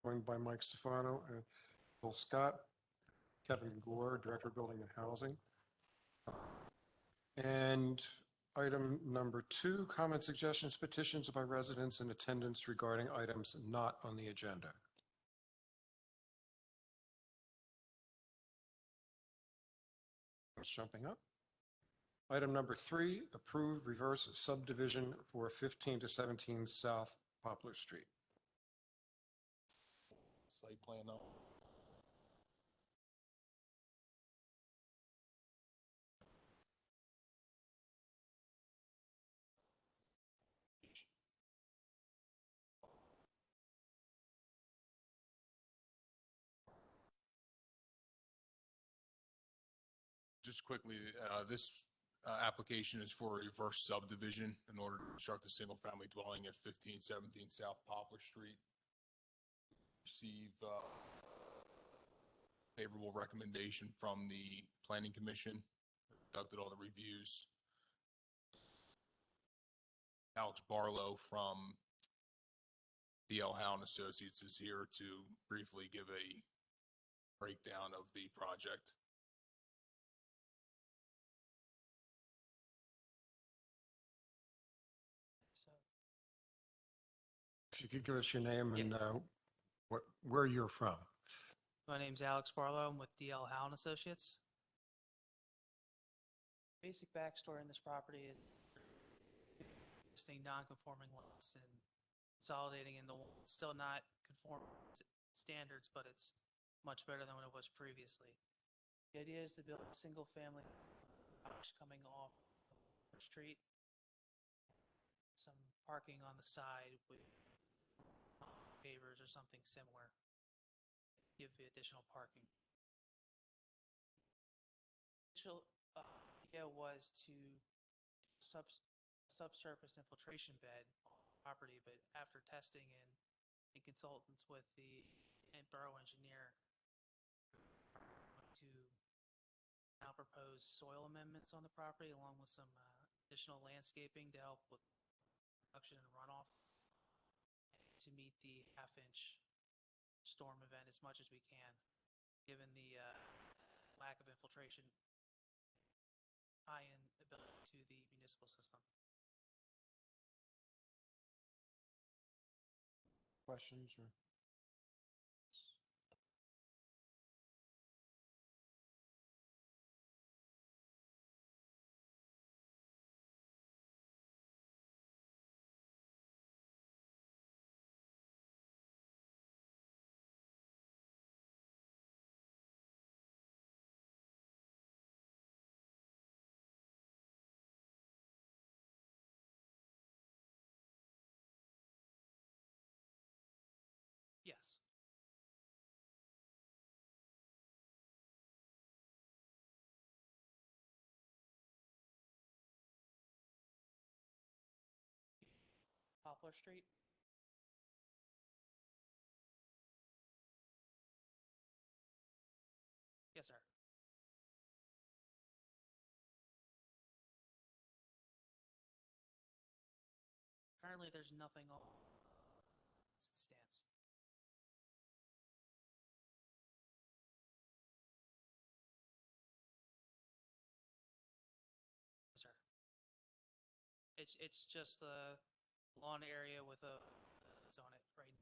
joined by Mike Stefano and Bill Scott, Kevin Gore, Director of Building and Housing. And item number 2, comments, suggestions, petitions by residents in attendance regarding items not on the agenda. Jumping up. Item number 3, approve reverse subdivision for 15 to 17 South Poplar Street. Site plan though. Just quickly, this application is for a reverse subdivision in order to construct a single-family dwelling at 1517 South Poplar Street. Receive favorable recommendation from the Planning Commission, conducted all the reviews. Alex Barlow from D.L. Howe and Associates is here to briefly give a breakdown of the project. If you could give us your name and where you're from. My name's Alex Barlow. I'm with DL Howe and Associates. Basic backstory on this property is existing non-conforming lots and consolidating into one. It's still not conforming to standards, but it's much better than what it was previously. The idea is to build a single-family house coming off the street, some parking on the side with pavers or something similar. Give the additional parking. Initial idea was to subsurface infiltration bed on the property, but after testing and consultants with the borough engineer, to now propose soil amendments on the property along with some additional landscaping to help with production and runoff, to meet the half-inch storm event as much as we can, given the lack of infiltration tie-in ability to the municipal system. Questions or? Yes. Poplar Street? Yes, sir. Currently, there's nothing on as it stands. Yes, sir. It's just a lawn area with a it's on it right.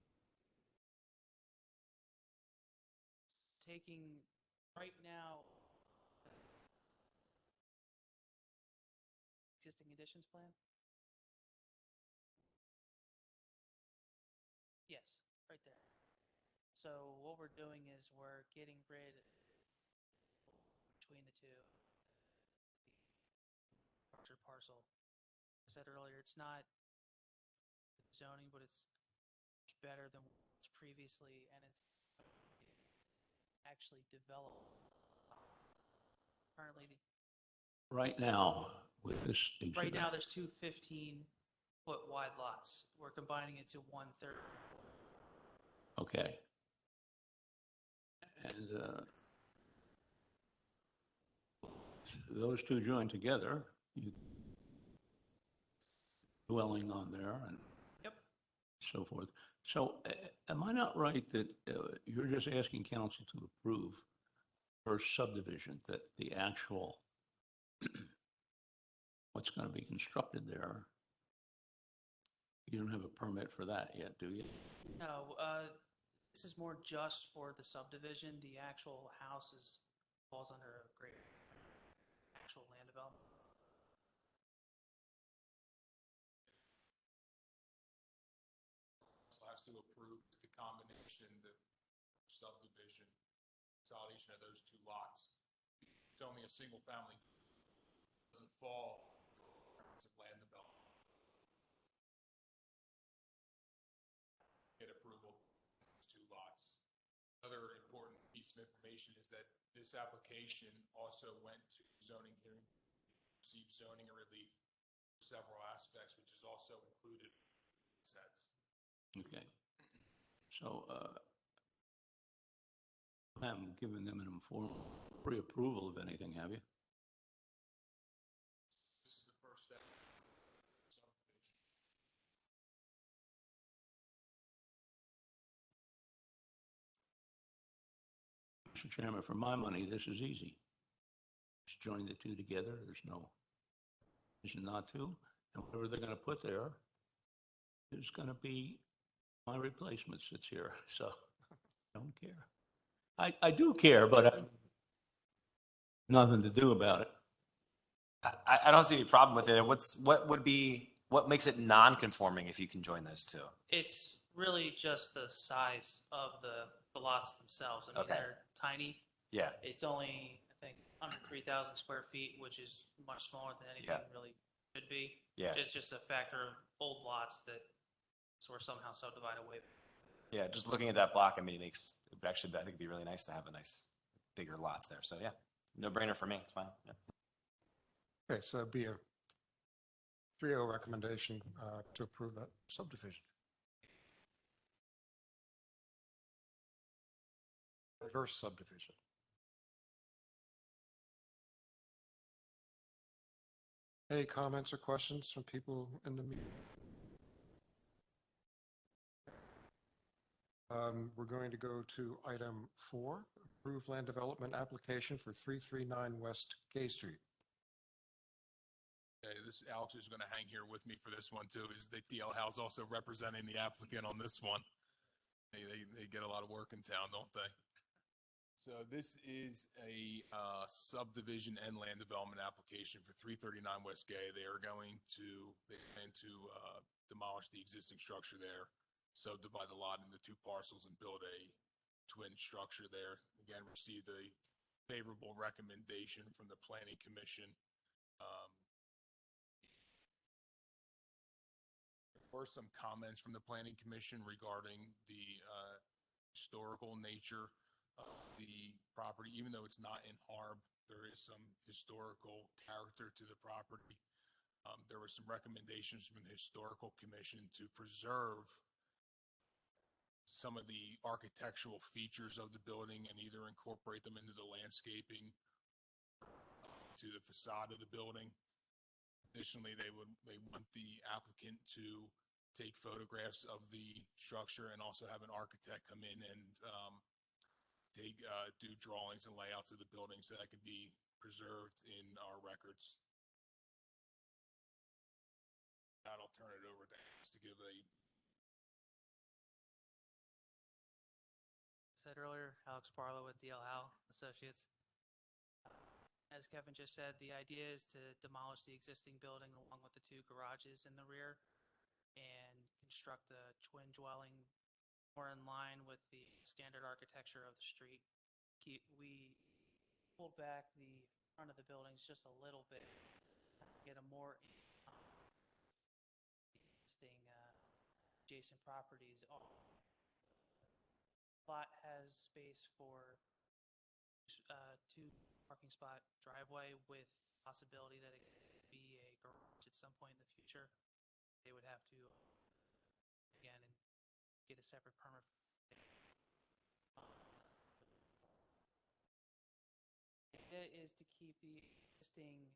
Taking right now existing conditions plan. Yes, right there. So what we're doing is we're getting rid between the two larger parcel. I said earlier, it's not zoning, but it's much better than what's previously, and it's actually developed. Currently, Right now, with this exhibit. right now there's two 15-foot wide lots. We're combining it to 1/3. Okay. And those two joined together, you dwelling on there and Yep. so forth. So am I not right that you're just asking council to approve first subdivision, that the actual, what's going to be constructed there, you don't have a permit for that yet, do you? No, this is more just for the subdivision. The actual house falls under a great actual land development. Council has to approve the combination, the subdivision, consolidation of those two lots. It's only a single family, doesn't fall under the land development. Get approval on those two lots. Another important piece of information is that this application also went to zoning hearing, received zoning and relief for several aspects, which is also included in sets. Okay. So I haven't given them an informal pre-approval of anything, have you? This is the first step. Subdivision. Mr. Chairman, for my money, this is easy. Just join the two together. There's no reason not to. And whatever they're going to put there is going to be my replacement sits here. So I don't care. I do care, but nothing to do about it. I don't see any problem with it. What makes it non-conforming if you can join those two? It's really just the size of the lots themselves. I mean, Okay. they're tiny. Yeah, It's only, I think, under 3,000 square feet, which is much smaller than anything Yeah. really should be. yeah, It's just a factor of old lots that were somehow subdivided away. yeah. Just looking at that block, I mean, it would actually, I think it'd be really nice to have a nice bigger lots there. So yeah, no brainer for me. It's fine. Yeah. Okay, so it'd be a 3-0 recommendation to approve that subdivision. Reverse subdivision. Any comments or questions from people in the meeting? We're going to go to item 4, approve land development application for 339 West Gay Street. Okay, Alex is going to hang here with me for this one too. Is the DL House also representing the applicant on this one? They get a lot of work in town, don't they? So this is a subdivision and land development application for 339 West Gay. They plan to demolish the existing structure there, subdivide the lot into 2 parcels and build a twin structure there. Again, received a favorable recommendation from the Planning Commission. There were some comments from the Planning Commission regarding the historical nature of the property. Even though it's not in Harb, there is some historical character to the property. There were some recommendations from the Historical Commission to preserve some of the architectural features of the building and either incorporate them into the landscaping to the facade of the building. Additionally, they want the applicant to take photographs of the structure and also have an architect come in and do drawings and layouts of the building so that can be preserved in our records. I'll turn it over to Alex to give a. Said earlier, Alex Barlow with DL Howe Associates. As Kevin just said, the idea is to demolish the existing building along with the 2 garages in the rear and construct a twin dwelling more in line with the standard architecture of the street. We pulled back the front of the buildings just a little bit, get a more existing adjacent properties. Lot has space for 2 parking spot driveway with possibility that it could be a garage at some point in the future. They would have to, again, and get a separate permit. The idea is to keep the existing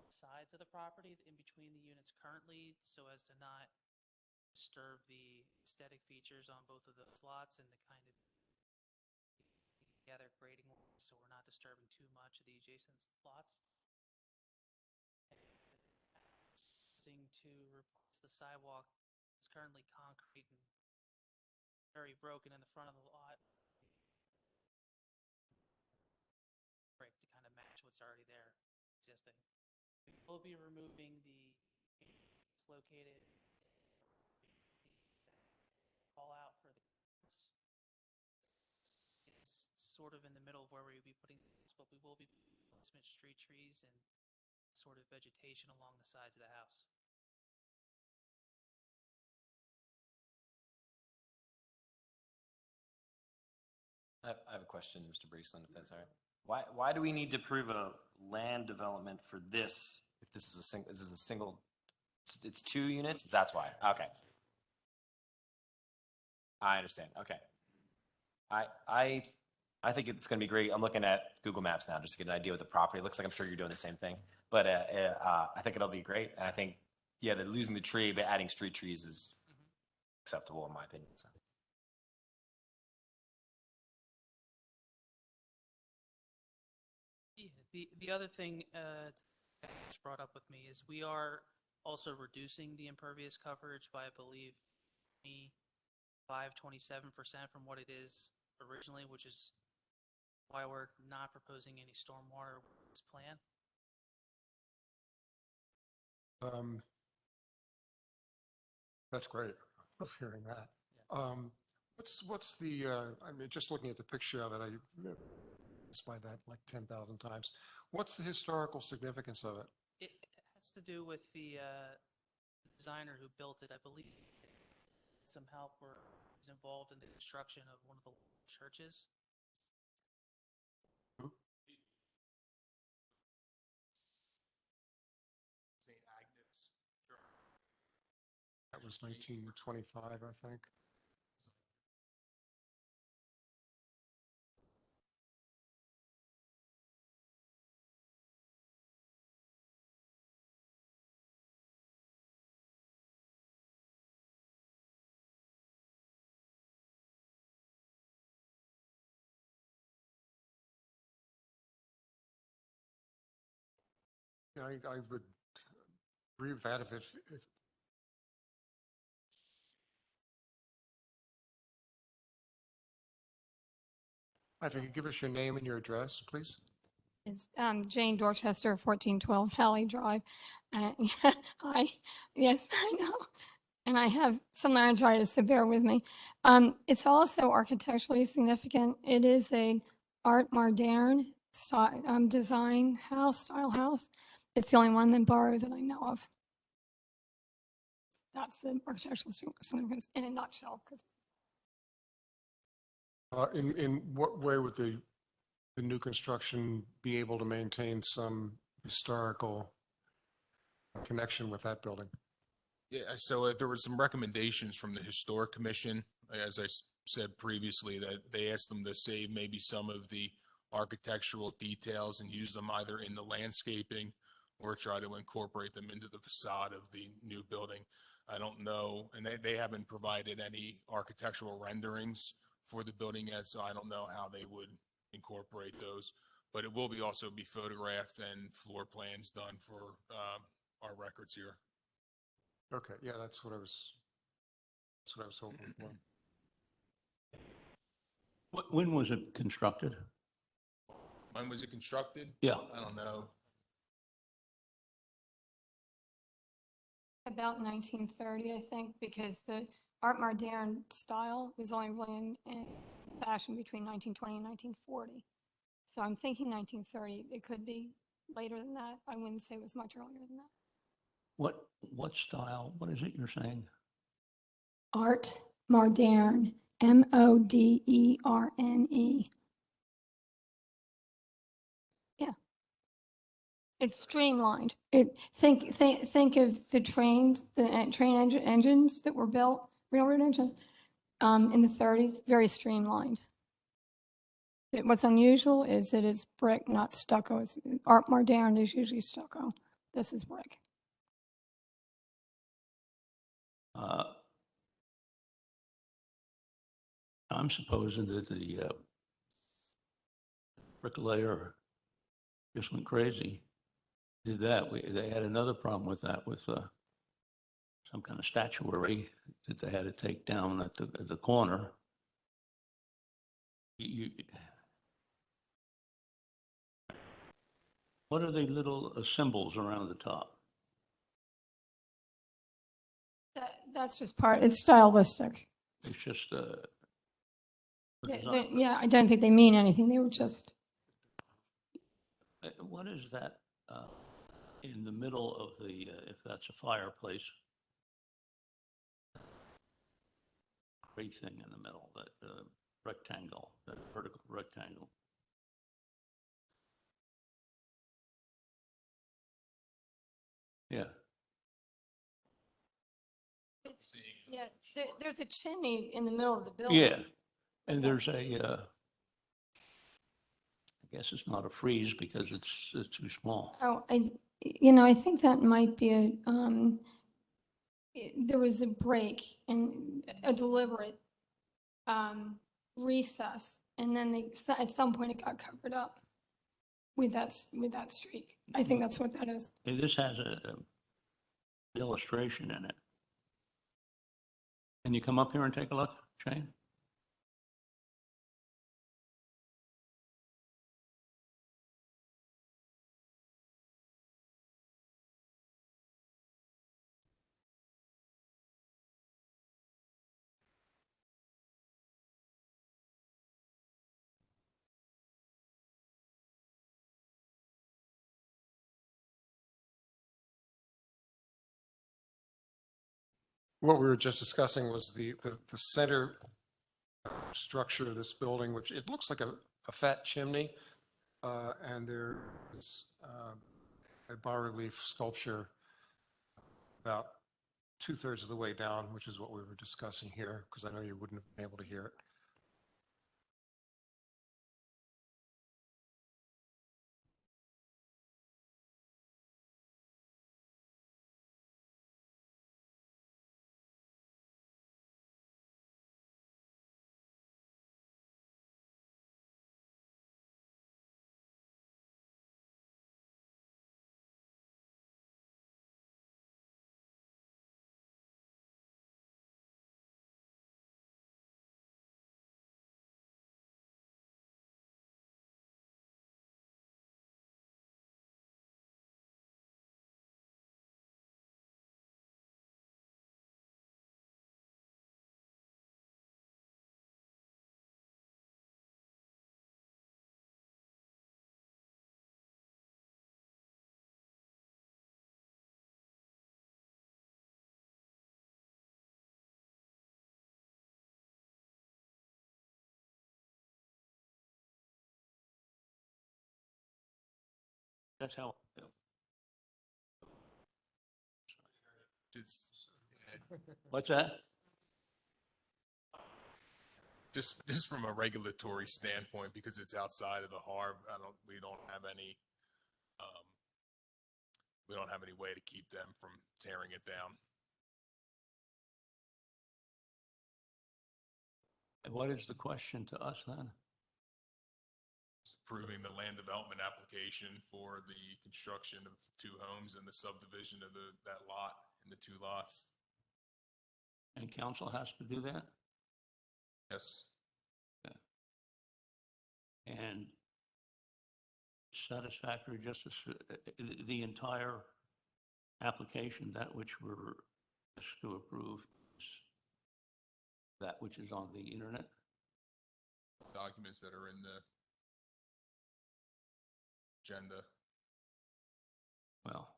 sides of the property in between the units currently so as to not disturb the aesthetic features on both of those lots and to kind of together grading wise, so we're not disturbing too much of the adjacent lots. To replace the sidewalk, it's currently concrete and very broken in the front of the lot. Brick to kind of match what's already there existing. We will be removing the it's located all out for the it's sort of in the middle of where we would be putting this, but we will be putting some street trees and sort of vegetation along the sides of the house. I have a question, Mr. Breesland, if that's all right. Why do we need to approve a land development for this? If this is a single, it's 2 units? That's why. Okay. I understand. Okay. I think it's going to be great. I'm looking at Google Maps now just to get an idea of the property. It looks like I'm sure you're doing the same thing, but I think it'll be great. And I think, yeah, losing the tree, but adding street trees is acceptable in my opinion. So. Yeah, the other thing that was brought up with me is we are also reducing the impervious coverage by, I believe, 27% from what it is originally, which is why we're not proposing any stormwater with this plan. That's great. I love hearing that. What's the, I mean, just looking at the picture of it, I by that like 10,000 times. What's the historical significance of it? It has to do with the designer who built it. I believe some help or was involved in the construction of one of the churches. St. Agnes. That was 1925, I think. Yeah, I would agree with that if if you could give us your name and your address, please. It's Jane Dorchester, 1412 Valley Drive. Hi, yes, I know. And I have some laryngitis, so bear with me. It's also architecturally significant. It is a Art Moderne design house, style house. It's the only one in Borough that I know of. That's the architectural significance in a nutshell. In what way would the new construction be able to maintain some historical connection with that building? Yeah, so there were some recommendations from the Historic Commission, as I said previously, that they asked them to save maybe some of the architectural details and use them either in the landscaping or try to incorporate them into the facade of the new building. I don't know, and they haven't provided any architectural renderings for the building yet, so I don't know how they would incorporate those. But it will also be photographed and floor plans done for our records here. Okay, yeah, that's what I was hoping for. When was it constructed? When was it constructed? Yeah. I don't know. About 1930, I think, because the Art Moderne style was only really in fashion between 1920 and 1940. So I'm thinking 1930. It could be later than that. I wouldn't say it was much earlier than that. What style? What is it you're saying? Art Moderne, M-O-D-E-R-N-E. Yeah. It's streamlined. Think of the trains, train engines that were built, railroad engines, in the 30s, very streamlined. What's unusual is that it's brick, not stucco. Art Moderne is usually stucco. This is brick. I'm supposing that the bricklayer just went crazy, did that. They had another problem with that, with some kind of statuary that they had to take down at the corner. What are the little symbols around the top? That's just part, it's stylistic. It's just Yeah, I don't think they mean anything. They were just, what is that in the middle of the, if that's a fireplace? Gray thing in the middle, that rectangle, that vertical rectangle. Yeah, yeah, there's a chimney in the middle of the building. yeah. And there's I guess it's not a frieze because it's too small. Oh, I think that might be there was a break and a deliberate recess, and then at some point it got covered up with that streak. I think that's what that is. And this has a illustration in it. Can you come up here and take a look, Shane? What we were just discussing was the center structure of this building, which it looks like a fat chimney. And there is a bas-relief sculpture about 2/3 of the way down, which is what we were discussing here, because I know you wouldn't have been able to hear it. That's how. Just, What's that? just from a regulatory standpoint, because it's outside of the HARB, we don't have any way to keep them from tearing it down. And what is the question to us then? Approving the land development application for the construction of 2 homes and the subdivision of that lot in the 2 lots. And council has to do that? Yes. And satisfactory justice, the entire application, that which we're asked to approve, that which is on the internet? Documents that are in the agenda. Well,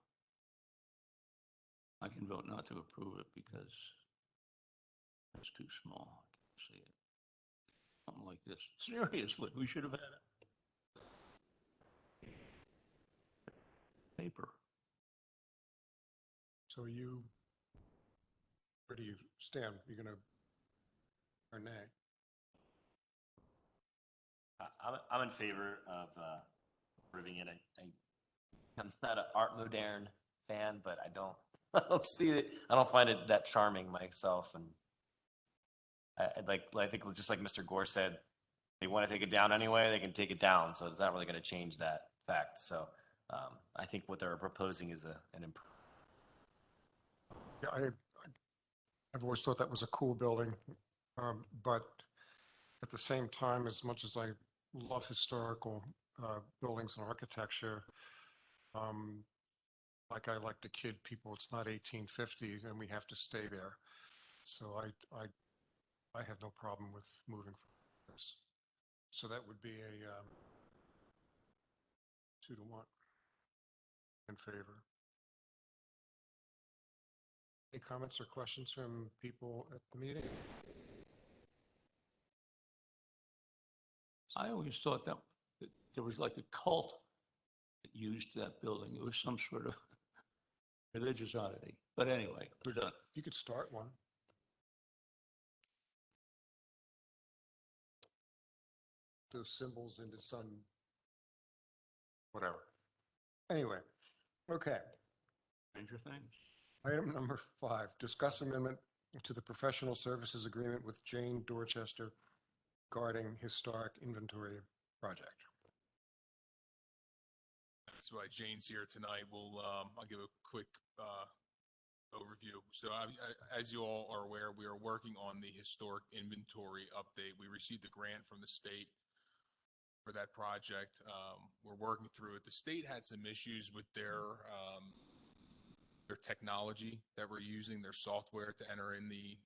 I can vote not to approve it because it's too small. I can't see it. Something like this. Seriously, we should have had paper. So where do you stand? You're going to, or nay? I'm in favor of approving it. I'm not an Art Moderne fan, but I don't see it. I don't find it that charming myself, and I think just like Mr. Gore said, they want to take it down anyway, they can take it down. So it's not really going to change that fact. So I think what they're proposing is an improvement. Yeah, I've always thought that was a cool building, but at the same time, as much as I love historical buildings and architecture, like I like to kid people, it's not 1850 and we have to stay there. So I have no problem with moving from this. So that would be a 2-to-1 in favor. Any comments or questions from people at the meeting? I always thought that there was like a cult that used that building. It was some sort of religious oddity. But anyway, we're done. You could start one. Those symbols into some, whatever. Anyway, okay. Stranger Things. Item number 5, discuss amendment to the professional services agreement with Jane Dorchester regarding historic inventory project. That's why Jane's here tonight. I'll give a quick overview. So as you all are aware, we are working on the historic inventory update. We received a grant from the state for that project. We're working through it. The state had some issues with their technology that we're using, their software to enter in the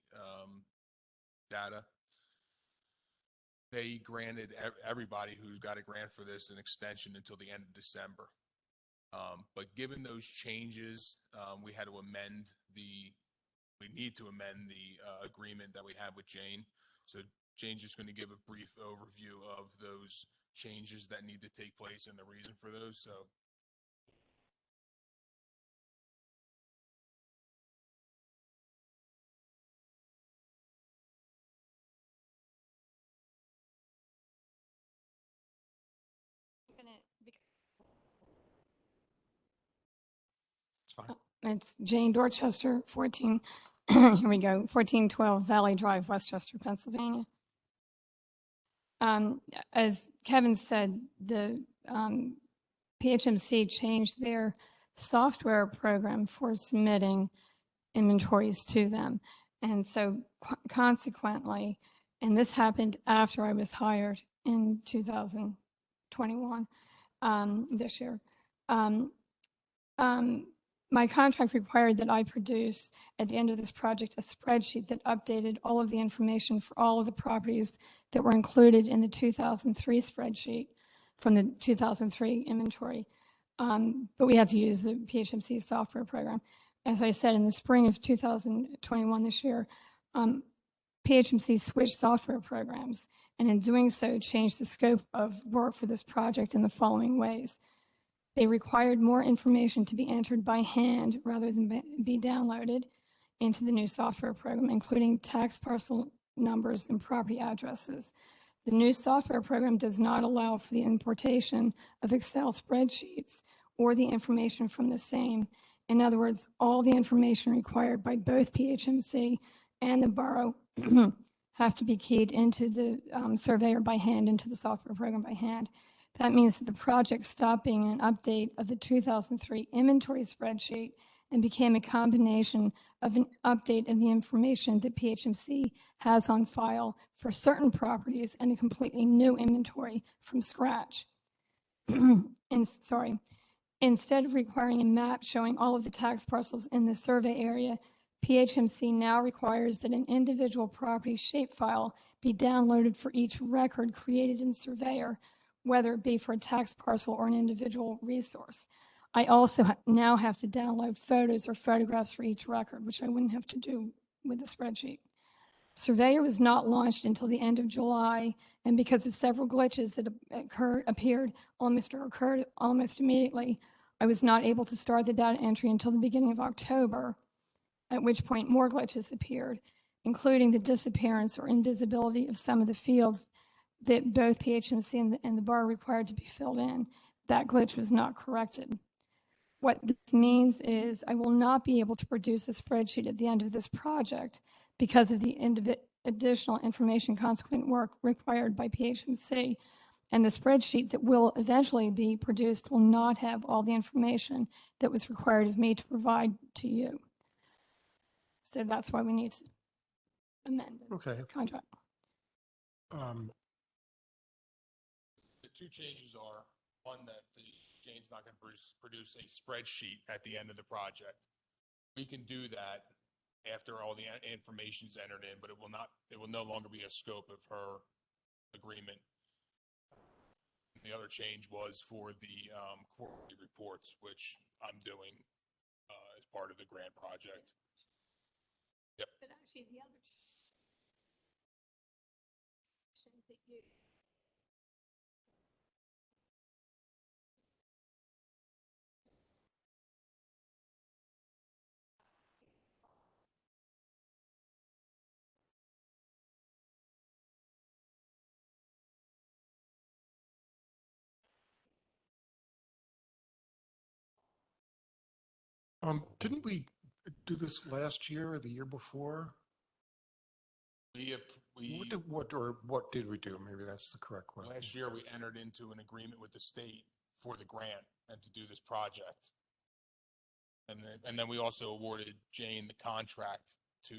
data. They granted everybody who got a grant for this an extension until the end of December. But given those changes, we need to amend the agreement that we have with Jane. So Jane's just going to give a brief overview of those changes that need to take place and the reason for those. So It's fine. It's Jane Dorchester, 14, here we go, 1412 Valley Drive, Westchester, Pennsylvania. As Kevin said, the PHMC changed their software program for submitting inventories to them. And so consequently, and this happened after I was hired in 2021, this year, my contract required that I produce at the end of this project a spreadsheet that updated all of the information for all of the properties that were included in the 2003 spreadsheet from the 2003 inventory. But we had to use the PHMC software program. As I said, in the spring of 2021 this year, PHMC switched software programs, and in doing so, changed the scope of work for this project in the following ways. They required more information to be entered by hand rather than be downloaded into the new software program, including tax parcel numbers and property addresses. The new software program does not allow for the importation of Excel spreadsheets or the information from the same. In other words, all the information required by both PHMC and the borough have to be keyed into the surveyor by hand, into the software program by hand. That means that the project stopped being an update of the 2003 inventory spreadsheet and became a combination of an update of the information that PHMC has on file for certain properties and a completely new inventory from scratch. Instead of requiring a map showing all of the tax parcels in the survey area, PHMC now requires that an individual property shapefile be downloaded for each record created in Surveyor, whether it be for a tax parcel or an individual resource. I also now have to download photos or photographs for each record, which I wouldn't have to do with the spreadsheet. Surveyor was not launched until the end of July, and because of several glitches that appeared almost immediately, I was not able to start the data entry until the beginning of October, at which point more glitches appeared, including the disappearance or invisibility of some of the fields that both PHMC and the borough required to be filled in. That glitch was not corrected. What this means is I will not be able to produce a spreadsheet at the end of this project because of the additional information consequent work required by PHMC. And the spreadsheet that will eventually be produced will not have all the information that was required of me to provide to you. So that's why we need to amend the Okay. contract. The two changes are, one, that Jane's not going to produce a spreadsheet at the end of the project. We can do that after all the information's entered in, but it will no longer be a scope of her agreement. The other change was for the quarterly reports, which I'm doing as part of the grant project. Yep. But actually, the other that you Didn't we do this last year or the year before? What did we do? Maybe that's the correct question. Last year, we entered into an agreement with the state for the grant and to do this project. And then we also awarded Jane the contract to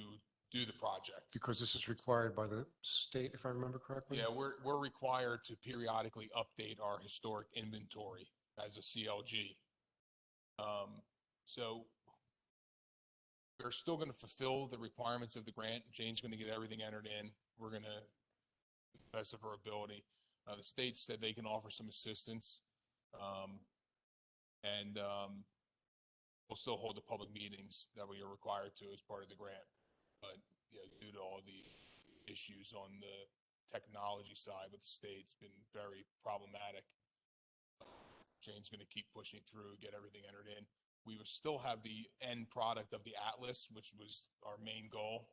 do the project. Because this is required by the state, if I remember correctly? Yeah, we're required to periodically update our historic inventory as a CLG. So we're still going to fulfill the requirements of the grant. Jane's going to get everything entered in. We're going to, to the best of her ability. The state said they can offer some assistance. We'll still hold the public meetings that we are required to as part of the grant. But yeah, due to all the issues on the technology side with the state, it's been very problematic. Jane's going to keep pushing through, get everything entered in. We will still have the end product of the atlas, which was our main goal.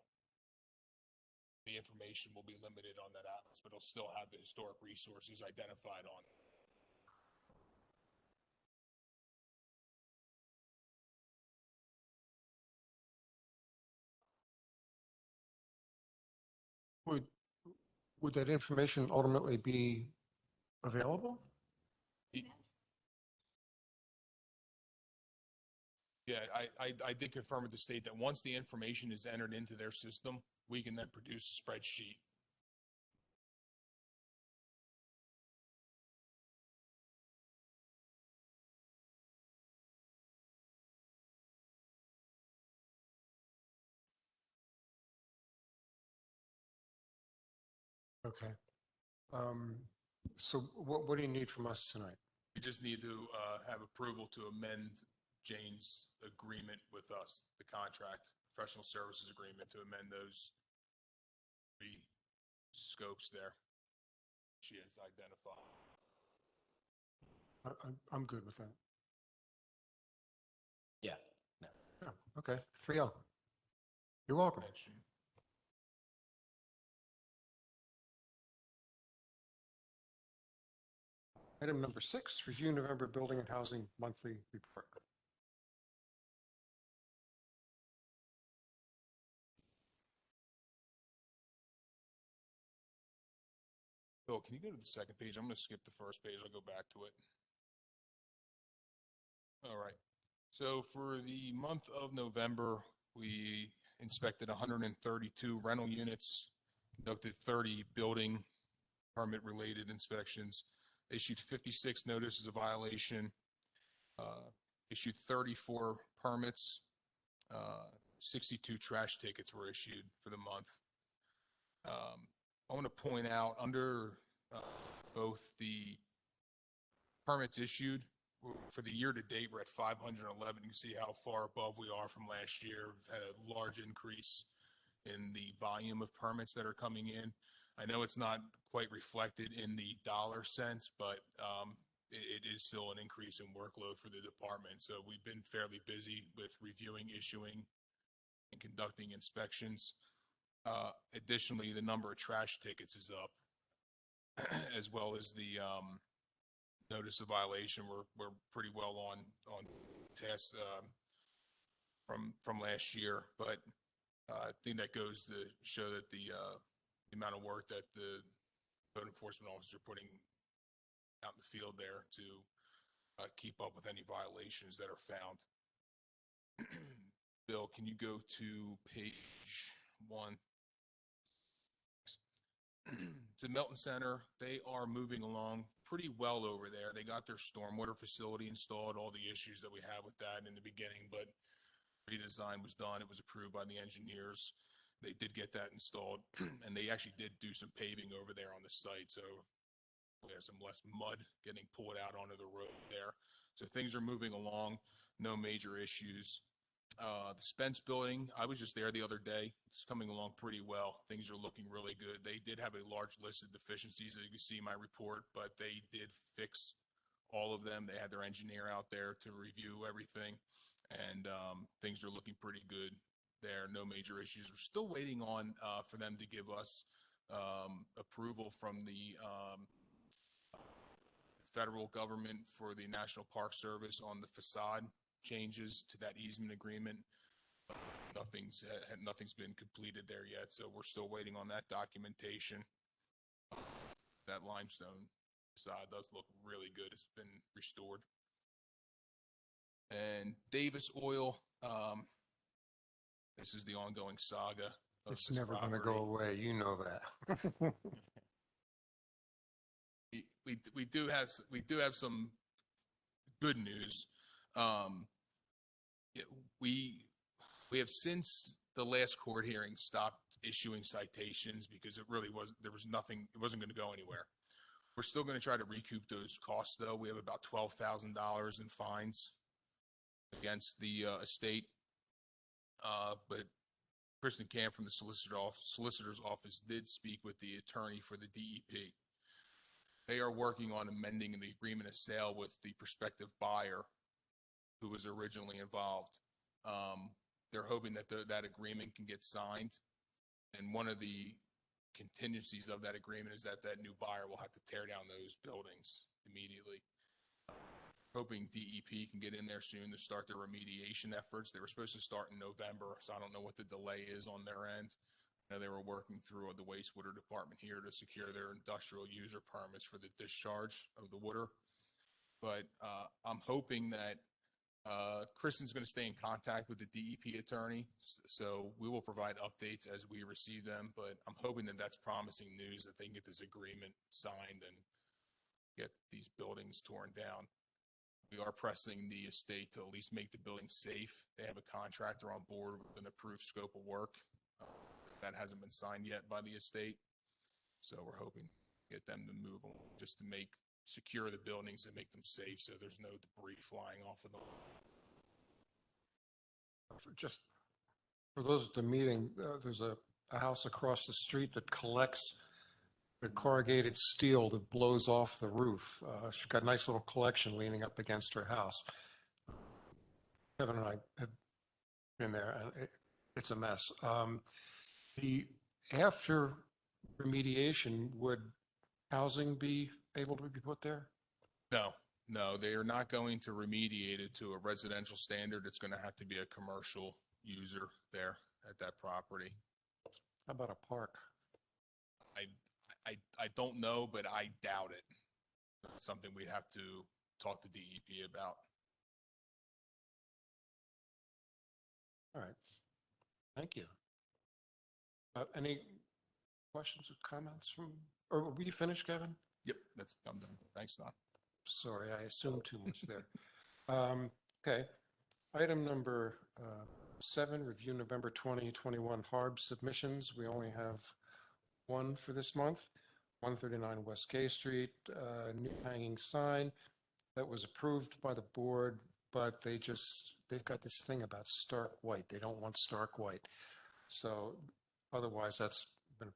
The information will be limited on that atlas, but it'll still have the historic resources identified on it. Would that information ultimately be available? Yeah, I did confirm with the state that once the information is entered into their system, we can then produce a spreadsheet. Okay. So what do you need from us tonight? We just need to have approval to amend Jane's agreement with us, the contract, professional services agreement, to amend those three scopes there she has identified. I'm good with that. Yeah, no. Yeah, okay, 3-0. You're welcome. Thanks, Gene. Item number 6, review November Building and Housing Monthly Report. Bill, can you go to the second page? I'm going to skip the first page. I'll go back to it. All right. So for the month of November, we inspected 132 rental units, conducted 30 building permit-related inspections, issued 56 notices of violation, issued 34 permits, 62 trash tickets were issued for the month. I want to point out under both the permits issued for the year to date, we're at 511. You can see how far above we are from last year. We've had a large increase in the volume of permits that are coming in. I know it's not quite reflected in the dollar sense, but it is still an increase in workload for the department. So we've been fairly busy with reviewing, issuing, and conducting inspections. Additionally, the number of trash tickets is up, as well as the notice of violation. We're pretty well on task from last year, but I think that goes to show that the amount of work that the code enforcement officer putting out in the field there to keep up with any violations that are found. Bill, can you go to page 1? The Milton Center, they are moving along pretty well over there. They got their stormwater facility installed, all the issues that we had with that in the beginning, but redesign was done. It was approved by the engineers. They did get that installed, and they actually did do some paving over there on the site, so we have some less mud getting pulled out onto the road there. So things are moving along, no major issues. The Spence building, I was just there the other day. It's coming along pretty well. Things are looking really good. They did have a large list of deficiencies, as you can see in my report, but they did fix all of them. They had their engineer out there to review everything, and things are looking pretty good there. No major issues. We're still waiting on for them to give us approval from the federal government for the National Park Service on the facade changes to that easement agreement. Nothing's been completed there yet, so we're still waiting on that documentation. That limestone facade does look really good. It's been restored. And Davis Oil, this is the ongoing saga of It's this never going to go property. away. You know that. We do have some good news. We have since the last court hearing stopped issuing citations because it wasn't going to go anywhere. We're still going to try to recoup those costs though. We have about $12,000 in fines against the estate. But Kristen Camp from the solicitor's office did speak with the attorney for the DEP. They are working on amending the agreement of sale with the prospective buyer who was originally involved. They're hoping that that agreement can get signed. And one of the contingencies of that agreement is that that new buyer will have to tear down those buildings immediately. Hoping DEP can get in there soon to start their remediation efforts. They were supposed to start in November, so I don't know what the delay is on their end. I know they were working through the wastewater department here to secure their industrial user permits for the discharge of the water. But I'm hoping that Kristen's going to stay in contact with the DEP attorney, so we will provide updates as we receive them, but I'm hoping that that's promising news that they can get this agreement signed and get these buildings torn down. We are pressing the estate to at least make the building safe. They have a contractor on board with an approved scope of work. That hasn't been signed yet by the estate, so we're hoping to get them to move on just to secure the buildings and make them safe so there's no debris flying off of them. Just for those at the meeting, there's a house across the street that collects the corrugated steel that blows off the roof. She's got a nice little collection leaning up against her house. Kevin and I have been there, and it's a mess. After remediation, would housing be able to be put there? No, they are not going to remediate it to a residential standard. It's going to have to be a commercial user there at that property. How about a park? I don't know, but I doubt it. It's something we'd have to talk to DEP about. All right. Thank you. Any questions or comments from, or were you finished, Kevin? Yep, I'm done. Thanks, Don. Sorry, I assumed too much there. Okay. Item number 7, review November 2021 HARB submissions. We only have one for this month. 139 West K Street, new hanging sign that was approved by the board, but they've got this thing about stark white. They don't want stark white. So otherwise that's been,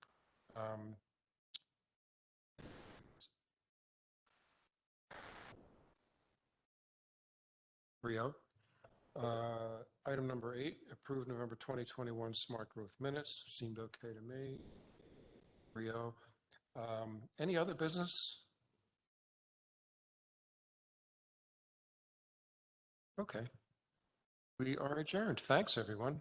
Rio. Item number 8, approved November 2021 smart growth minutes. Seemed okay to me. Rio. Any other business? Okay. We are adjourned. Thanks, everyone.